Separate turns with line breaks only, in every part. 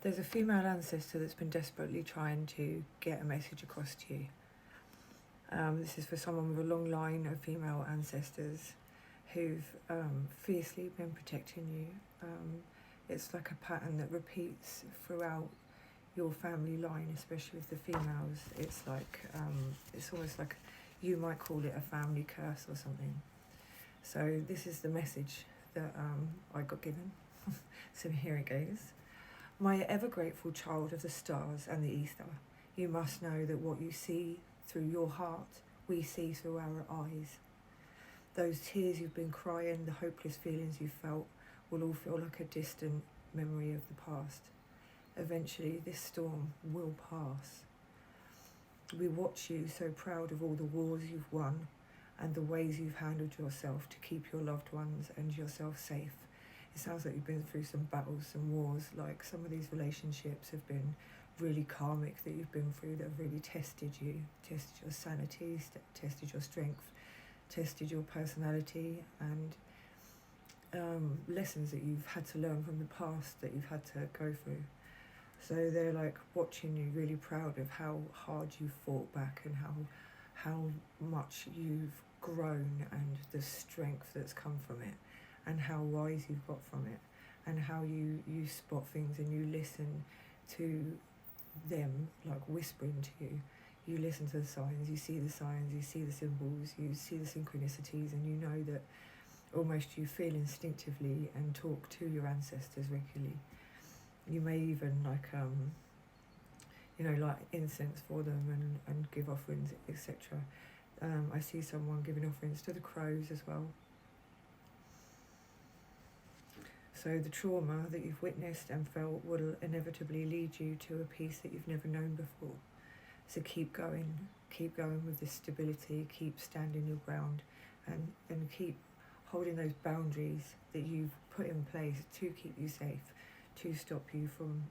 There's a female ancestor that's been desperately trying to get a message across to you. This is for someone with a long line of female ancestors who've fiercely been protecting you. It's like a pattern that repeats throughout your family line, especially with the females. It's like, it's almost like you might call it a family curse or something. So this is the message that I got given. So here it goes. My ever grateful child of the stars and the ether, you must know that what you see through your heart, we see through our eyes. Those tears you've been crying, the hopeless feelings you felt, will all feel like a distant memory of the past. Eventually, this storm will pass. We watch you so proud of all the wars you've won and the ways you've handled yourself to keep your loved ones and yourself safe. It sounds like you've been through some battles, some wars, like some of these relationships have been really karmic that you've been through, that have really tested you, tested your sanity, tested your strength, tested your personality, and lessons that you've had to learn from the past that you've had to go through. So they're like watching you, really proud of how hard you fought back and how much you've grown and the strength that's come from it and how wise you've got from it and how you spot things and you listen to them like whispering to you. You listen to the signs, you see the symbols, you see the synchronicities, and you know that almost you feel instinctively and talk to your ancestors regularly. You may even like light incense for them and give offerings, etc. I see someone giving offerings to the crows as well. So the trauma that you've witnessed and felt will inevitably lead you to a peace that you've never known before. So keep going with this stability, keep standing your ground, and keep holding those boundaries that you've put in place to keep you safe, to stop you from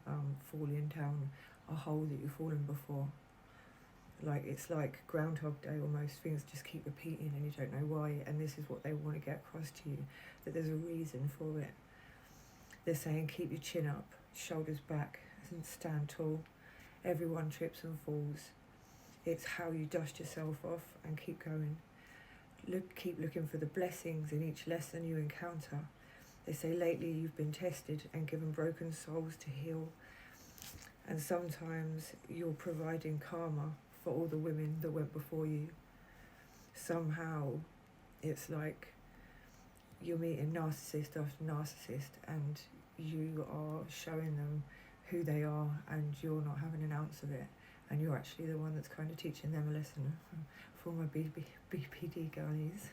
falling down a hole that you've fallen before. Like it's like Groundhog Day almost, things just keep repeating and you don't know why, and this is what they want to get across to you, that there's a reason for it. They're saying keep your chin up, shoulders back, and stand tall. Everyone trips and falls. It's how you dust yourself off and keep going. Keep looking for the blessings in each lesson you encounter. They say lately you've been tested and given broken souls to heal. And sometimes you're providing karma for all the women that went before you. Somehow it's like you're meeting narcissist after narcissist and you are showing them who they are and you're not having an ounce of it, and you're actually the one that's kind of teaching them a lesson. For my BPD girlies,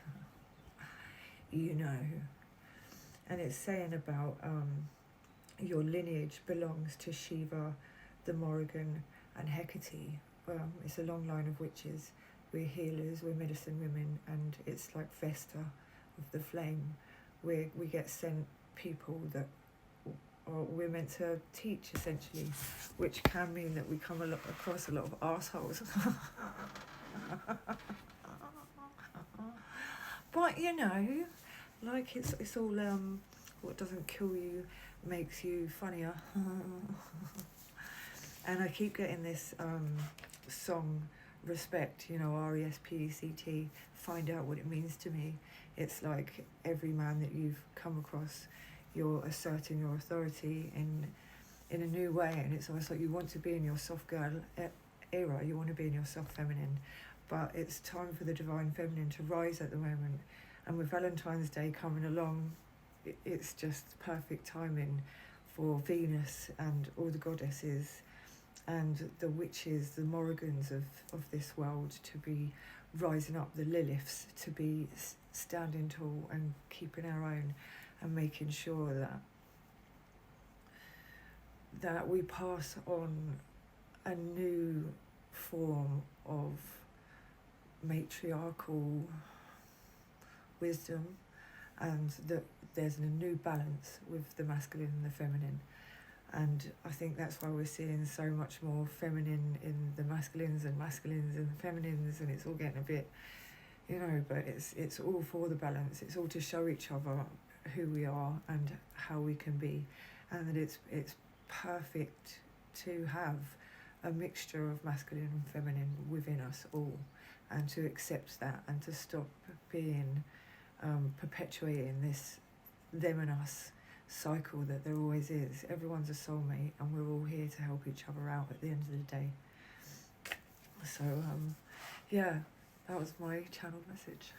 you know. And it's saying about your lineage belongs to Shiva, the Morrigan and Hecate. It's a long line of witches. We're healers, we're medicine women, and it's like Vesta of the flame. We get sent people that we're meant to teach, essentially, which can mean that we come across a lot of arseholes. But you know, like it's all what doesn't kill you makes you funnier. And I keep getting this song Respect, RESPECT, find out what it means to me. It's like every man that you've come across, you're asserting your authority in a new way, and it's almost like you want to be in your soft girl era, you want to be in your soft feminine, but it's time for the divine feminine to rise at the moment. And with Valentine's Day coming along, it's just perfect timing for Venus and all the goddesses and the witches, the Morrigans of this world to be rising up, the Liliths to be standing tall and keeping our own and making sure that we pass on a new form of matriarchal wisdom, and that there's a new balance with the masculine and the feminine. And I think that's why we're seeing so much more feminine in the masculines and masculines in the feminines, and it's all getting a bit, but it's all for the balance. It's all to show each other who we are and how we can be, and that it's perfect to have a mixture of masculine and feminine within us all, and to accept that, and to stop being perpetuating this them and us cycle that there always is. Everyone's a soulmate, and we're all here to help each other out at the end of the day. So yeah, that was my channel message.